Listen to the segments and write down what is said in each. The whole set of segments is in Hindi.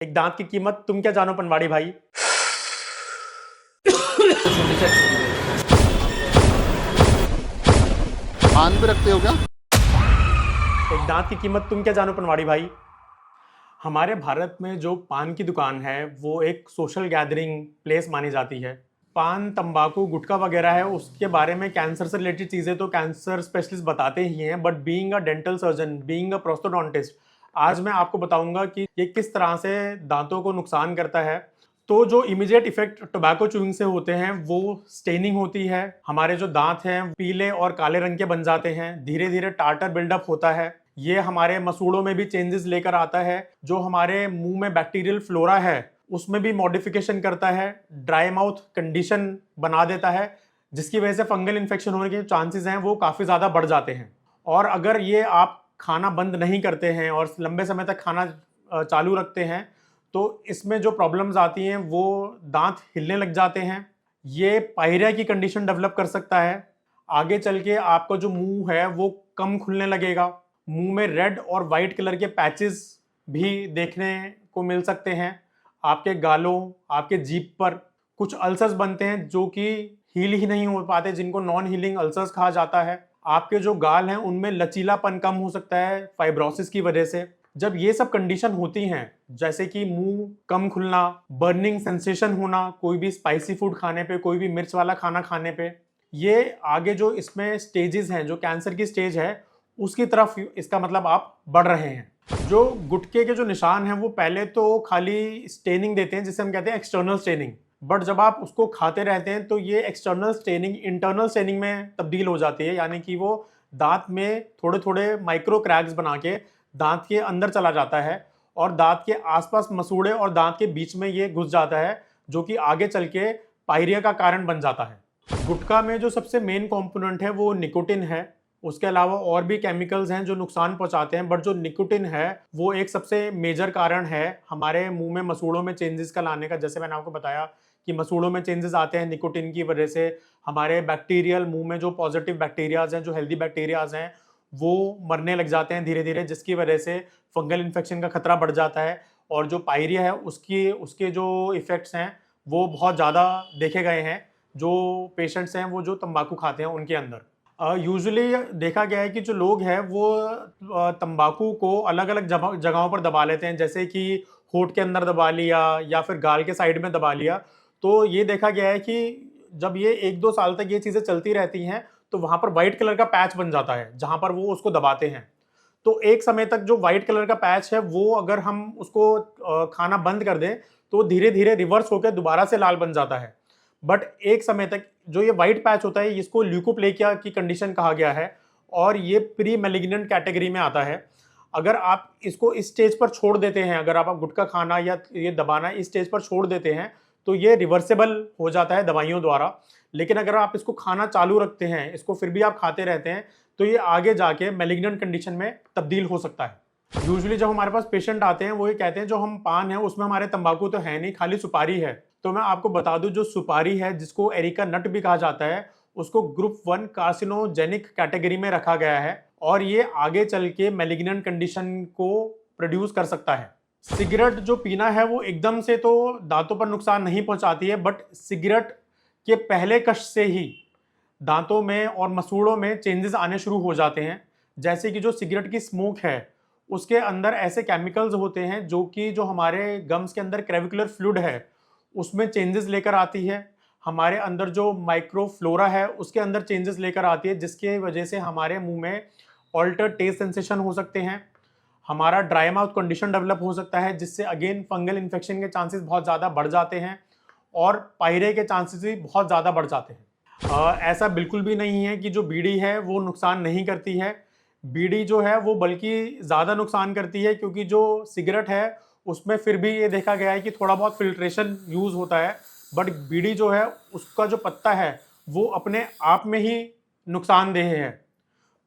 एक दांत की कीमत तुम क्या जानो पनवाड़ी भाई। पान भी रखते हो क्या? एक दांत की कीमत तुम क्या जानो पनवाड़ी भाई। हमारे भारत में जो पान की दुकान है वो एक सोशल गैदरिंग प्लेस मानी जाती है। पान, तंबाकू, गुटखा वगैरह है, उसके बारे में कैंसर से रिलेटेड चीज़ें तो कैंसर स्पेशलिस्ट बताते ही हैं, but being a dental surgeon, being a prosthodontist, आज मैं आपको बताऊंगा कि ये किस तरह से दांतों को नुकसान करता है। तो जो इमीडिएट इफेक्ट टोबैको च्यूइंग से होते हैं वो स्टेनिंग होती है, हमारे जो दांत हैं पीले और काले रंग के बन जाते हैं, धीरे धीरे टार्टर बिल्डअप होता है, ये हमारे मसूड़ों में भी चेंजेस लेकर आता है, जो हमारे मुंह में बैक्टीरियल फ्लोरा है उसमें भी मॉडिफिकेशन करता है, ड्राई माउथ कंडीशन बना देता है, जिसकी वजह से फंगल इन्फेक्शन होने के चांसेस हैं वो काफ़ी ज़्यादा बढ़ जाते हैं। और अगर ये आप खाना बंद नहीं करते हैं और लंबे समय तक खाना चालू रखते हैं तो इसमें जो प्रॉब्लम्स आती हैं वो दांत हिलने लग जाते हैं, ये पायरिया की कंडीशन डेवलप कर सकता है, आगे चल के आपका जो मुंह है वो कम खुलने लगेगा, मुंह में रेड और वाइट कलर के पैचेस भी देखने को मिल सकते हैं, आपके गालों, आपके जीभ पर कुछ अल्सर्स बनते हैं जो कि हील ही नहीं हो पाते, जिनको नॉन हीलिंग अल्सर्स कहा जाता है। आपके जो गाल हैं उनमें लचीलापन कम हो सकता है फाइब्रोसिस की वजह से। जब ये सब कंडीशन होती हैं, जैसे कि मुंह कम खुलना, बर्निंग सेंसेशन होना कोई भी स्पाइसी फूड खाने पे, कोई भी मिर्च वाला खाना खाने पे, ये आगे जो इसमें स्टेजेस हैं, जो कैंसर की स्टेज है उसकी तरफ इसका मतलब आप बढ़ रहे हैं। जो गुटखे के जो निशान हैं वो पहले तो खाली स्टेनिंग देते हैं, जिसे हम कहते हैं एक्सटर्नल स्टेनिंग, बट जब आप उसको खाते रहते हैं तो ये एक्सटर्नल स्टेनिंग इंटरनल स्टेनिंग में तब्दील हो जाती है, यानी कि वो दांत में थोड़े थोड़े माइक्रो क्रैक्स बना के दांत के अंदर चला जाता है और दांत के आसपास मसूड़े और दांत के बीच में ये घुस जाता है, जो कि आगे चल के पायरिया का कारण बन जाता है। गुटखा में जो सबसे मेन कंपोनेंट है वो निकोटिन है, उसके अलावा और भी केमिकल्स हैं जो नुकसान पहुंचाते हैं, बट जो निकोटिन है वो एक सबसे मेजर कारण है हमारे मुंह में मसूड़ों में चेंजेस का लाने का। जैसे मैंने आपको बताया कि मसूड़ों में चेंजेस आते हैं निकोटिन की वजह से, हमारे बैक्टीरियल मुंह में जो पॉजिटिव बैक्टीरियाज हैं, जो हेल्दी बैक्टीरियाज हैं वो मरने लग जाते हैं धीरे धीरे, जिसकी वजह से फंगल इन्फेक्शन का खतरा बढ़ जाता है, और जो पायरिया है उसकी उसके जो इफेक्ट्स हैं वो बहुत ज़्यादा देखे गए हैं जो पेशेंट्स हैं वो जो तंबाकू खाते हैं उनके अंदर। यूजुअली देखा गया है कि जो लोग हैं वो तंबाकू को अलग अलग जगहों पर दबा लेते हैं, जैसे कि होठ के अंदर दबा लिया या फिर गाल के साइड में दबा लिया। तो ये देखा गया है कि जब ये 1-2 साल तक ये चीज़ें चलती रहती हैं तो वहाँ पर वाइट कलर का पैच बन जाता है जहाँ पर वो उसको दबाते हैं। तो एक समय तक जो वाइट कलर का पैच है वो अगर हम उसको खाना बंद कर दें तो धीरे धीरे रिवर्स होकर दोबारा से लाल बन जाता है, बट एक समय तक जो ये व्हाइट पैच होता है इसको ल्यूकोप्लेकिया की कंडीशन कहा गया है और ये प्री मैलिग्नेंट कैटेगरी में आता है। अगर आप इसको इस स्टेज पर छोड़ देते हैं, अगर आप गुटखा खाना या ये दबाना इस स्टेज पर छोड़ देते हैं तो ये रिवर्सेबल हो जाता है दवाइयों द्वारा, लेकिन अगर आप इसको खाना चालू रखते हैं, इसको फिर भी आप खाते रहते हैं तो ये आगे जाके मैलिग्नेंट कंडीशन में तब्दील हो सकता है। यूजुअली जब हमारे पास पेशेंट आते हैं वो ये कहते हैं जो हम पान है उसमें हमारे तंबाकू तो है नहीं, खाली सुपारी है। तो मैं आपको बता दूं जो सुपारी है, जिसको एरिका नट भी कहा जाता है, उसको ग्रुप 1 कार्सिनोजेनिक कैटेगरी में रखा गया है और ये आगे चल के मैलिग्नेंट कंडीशन को प्रोड्यूस कर सकता है। सिगरेट जो पीना है वो एकदम से तो दांतों पर नुकसान नहीं पहुंचाती है, बट सिगरेट के पहले कश से ही दांतों में और मसूड़ों में चेंजेस आने शुरू हो जाते हैं। जैसे कि जो सिगरेट की स्मोक है उसके अंदर ऐसे केमिकल्स होते हैं जो कि जो हमारे गम्स के अंदर क्रेविकुलर फ्लूइड है उसमें चेंजेस लेकर आती है, हमारे अंदर जो माइक्रोफ्लोरा है उसके अंदर चेंजेस लेकर आती है, जिसके वजह से हमारे मुंह में ऑल्टर टेस्ट सेंसेशन हो सकते हैं, हमारा ड्राई माउथ कंडीशन डेवलप हो सकता है, जिससे अगेन फंगल इन्फेक्शन के चांसेस बहुत ज़्यादा बढ़ जाते हैं और पायरे के चांसेस भी बहुत ज़्यादा बढ़ जाते हैं। ऐसा बिल्कुल भी नहीं है कि जो बीड़ी है वो नुकसान नहीं करती है, बीड़ी जो है वो बल्कि ज़्यादा नुकसान करती है, क्योंकि जो सिगरेट है उसमें फिर भी ये देखा गया है कि थोड़ा बहुत फिल्ट्रेशन यूज़ होता है, बट बीड़ी जो है उसका जो पत्ता है वो अपने आप में ही नुकसानदेह है।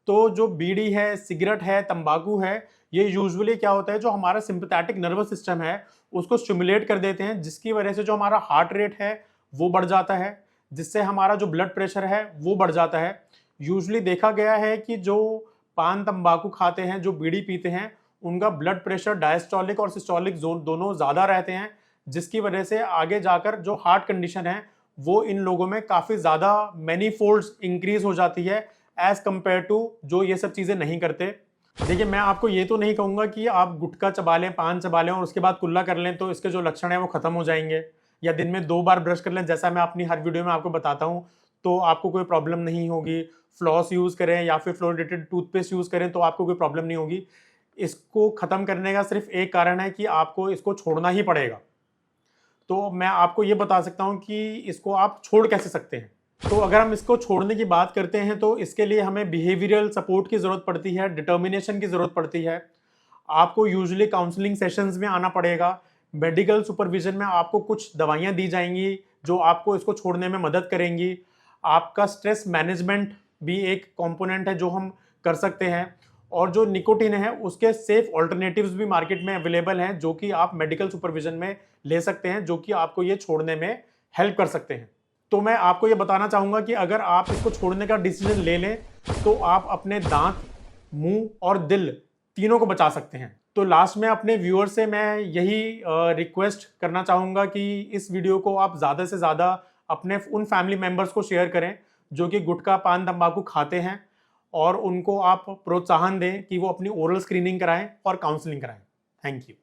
तो जो बीड़ी है, सिगरेट है, तंबाकू है, ये यूजुअली क्या होता है जो हमारा सिंपैथेटिक नर्वस सिस्टम है उसको स्टिमुलेट कर देते हैं, जिसकी वजह से जो हमारा हार्ट रेट है वो बढ़ जाता है, जिससे हमारा जो ब्लड प्रेशर है वो बढ़ जाता है। यूजुअली देखा गया है कि जो पान तंबाकू खाते हैं, जो बीड़ी पीते हैं, उनका ब्लड प्रेशर डायस्टोलिक और सिस्टोलिक जोन दोनों ज़्यादा रहते हैं, जिसकी वजह से आगे जाकर जो हार्ट कंडीशन है वो इन लोगों में काफ़ी ज़्यादा मैनी फोल्ड्स इंक्रीज हो जाती है एज कंपेयर टू जो ये सब चीज़ें नहीं करते। देखिए, मैं आपको ये तो नहीं कहूँगा कि आप गुटखा चबा लें, पान चबा लें और उसके बाद कुल्ला कर लें तो इसके जो लक्षण हैं वो खत्म हो जाएंगे, या दिन में 2 बार ब्रश कर लें जैसा मैं अपनी हर वीडियो में आपको बताता हूँ तो आपको कोई प्रॉब्लम नहीं होगी। फ्लॉस यूज़ करें या फिर फ्लोरिडेटेड टूथपेस्ट यूज़ करें तो आपको कोई प्रॉब्लम नहीं होगी। इसको ख़त्म करने का सिर्फ एक कारण है कि आपको इसको छोड़ना ही पड़ेगा। तो मैं आपको ये बता सकता हूँ कि इसको आप छोड़ कैसे सकते हैं। तो अगर हम इसको छोड़ने की बात करते हैं तो इसके लिए हमें बिहेवियरल सपोर्ट की ज़रूरत पड़ती है, डिटर्मिनेशन की ज़रूरत पड़ती है। आपको यूजुअली काउंसलिंग सेशंस में आना पड़ेगा। मेडिकल सुपरविजन में आपको कुछ दवाइयाँ दी जाएंगी जो आपको इसको छोड़ने में मदद करेंगी। आपका स्ट्रेस मैनेजमेंट भी एक कंपोनेंट है जो हम कर सकते हैं, और जो निकोटिन है उसके सेफ ऑल्टरनेटिव्स भी मार्केट में अवेलेबल हैं जो कि आप मेडिकल सुपरविजन में ले सकते हैं, जो कि आपको ये छोड़ने में हेल्प कर सकते हैं। तो मैं आपको ये बताना चाहूँगा कि अगर आप इसको छोड़ने का डिसीजन ले लें तो आप अपने दांत, मुंह और दिल तीनों को बचा सकते हैं। तो लास्ट में अपने व्यूअर से मैं यही रिक्वेस्ट करना चाहूँगा कि इस वीडियो को आप ज़्यादा से ज़्यादा अपने उन फैमिली मेम्बर्स को शेयर करें जो कि गुटखा, पान, तंबाकू खाते हैं, और उनको आप प्रोत्साहन दें कि वो अपनी ओरल स्क्रीनिंग कराएं और काउंसलिंग कराएं। Thank you.